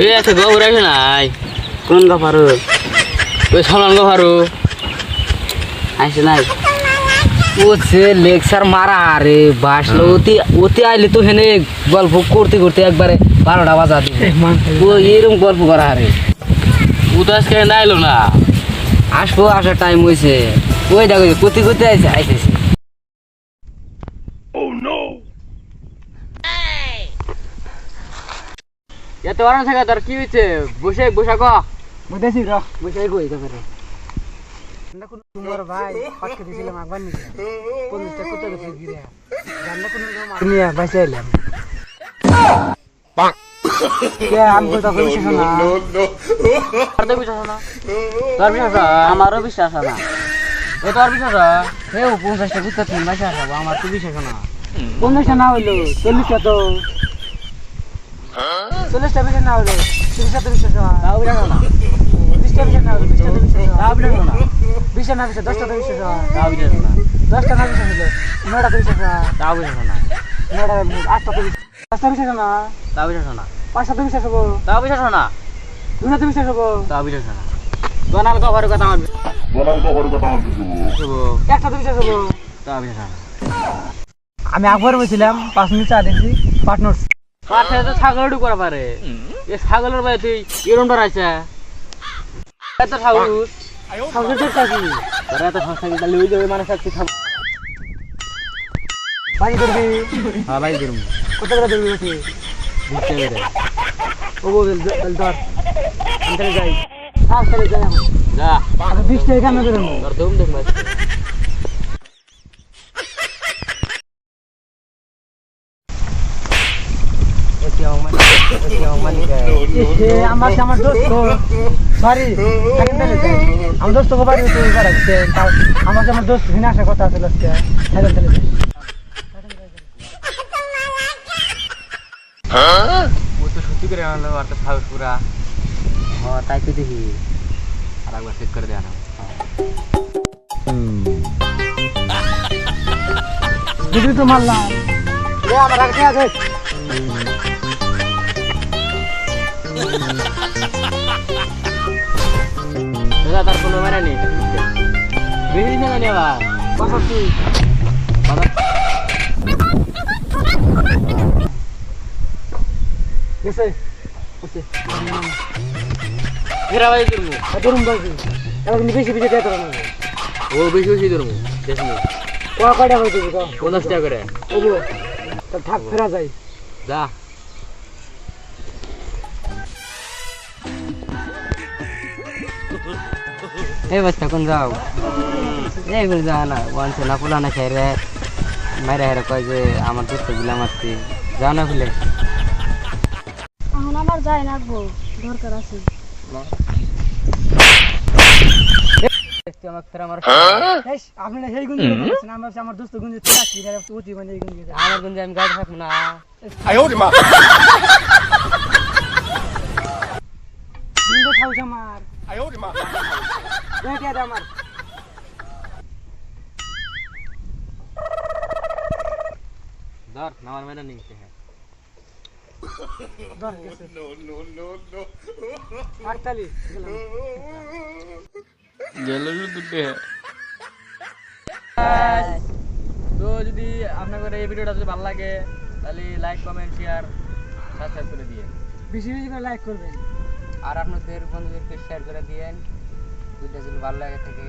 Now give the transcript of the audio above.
এ আছে গোবর আছে নাই কোন গফারু ওই সমান গফারু আইছে নাই ওছে লেকচার মারা রে বাসলো ওতে আইলে তো হেনে গল্প করতে করতে একবারে 12টা বাজা দিবে ও এরকম গল্প করা রে উদাস কে নাইলো না আসবো আসার টাইম হইছে ওই দেখো কোতি কোতি আইছে এত আরাম থাকা তোর কি হইছে বসে বসা ক বুঝতেছি র বসে কই তারপরে আমরা কোন তোমার ভাই পাটকে দিছিলাম একবার নিয়ে 50টা কত করে গিরে জানলা কোন নিয়ে বাসে এলাম কে আমি তো তখন বিশ্বাস না আর তো বিশ্বাস না তোর বিশ্বাস আমারও বিশ্বাস না এ তোর বিশ্বাস হে 50টা কত তিন মাসে আসবো আমার তো বিশ্বাস না 50টা না হইলো 40টা তো 40টা বেশি না হইলো 30টা তো বিশ্বাস তাও বিশ্বাস না 20টা বেশি না হইলো 20টা তো বিশ্বাস তাও বিশ্বাস না 20টা না বিশ্বাস 10টা তো বিশ্বাস তাও বিশ্বাস না 10টা না বিশ্বাস হইলো 9টা তো বিশ্বাস তাও বিশ্বাস না 9টা 8টা তো বিশ্বাস 10টা বিশ্বাস না তাও বিশ্বাস না 5টা তো বিশ্বাস হবো তাও বিশ্বাস না 2টা তো বিশ্বাস হবো তাও বিশ্বাস না দোনাল গফারু কথা আমার একটা তো বিশ্বাস হবো তাও বিশ্বাস না আমি একবার বলছিলাম 5 মিনিট চা দিছি পার্টনার পাঠে তো ছাগল ঢুক করা পারে এ ছাগলের ভাই তুই এরম ডরাইছে এত ছাগল সাউন্ড তো থাকি তোরা এত সংস্থা কি তাহলে ওই যে মানে সাথে খাব পানি করবি হ্যাঁ ভাই দিরুম কত করে দেবি ওকে বুঝতে পেরে ও বল ধর আমি যাই সাপ চলে যাই এখন যা আর 20 টাকা কেন দেবো তোর ধুম দেখ মাছ আমার দোস্ত বাড়ি আমার দোস্ত বাড়ি আমার দোস্ত ভিনা আসার কথা আছে ও তো সত্যি করে আনলো আর তো সাহস পুরা হ্যাঁ তাই তো দেখি আর একবার চেক করে দেয়া না দিদি তো মারলাম আমার আগে আছে দাদা তার কোনো মানে নেই বেশি দিন না নেওয়া বাসাচ্ছি গেছে ফেরা বাজে ধরবো ধরুন বাজি এবার কিন্তু বেশি বেশি টাকা না ও বেশি বেশি ধরবো দেখবো কয়টা হয়ে যাবে 50 টাকা করে ওগুলো তো থাক ফেরা যায় যা এই বাচ্চা কোন যাও এই বলে যা না ওয়ানছে না পুলা না খাই রে মাইরা হেরে কয় যে আমার দোস্ত গুলা মারতে যাও না খুলে এখন আমার যাই রাখবো দরকার আছে আপনি সেই গুঞ্জি আমার দোস্ত গুঞ্জি আমার গুঞ্জি আমি গাড়ি থাকবো না আমার ধর নামার মেনে নিতে হ্যাঁ গেল দুটো তো যদি আপনাদের এই ভিডিওটা যদি ভালো লাগে তাহলে লাইক কমেন্ট শেয়ার সাবস্ক্রাইব করে দিয়ে বেশি বেশি করে লাইক করবেন আর আপনাদের বন্ধুদেরকে শেয়ার করে দিয়েন ভিডিওটা যদি ভালো লাগে থেকে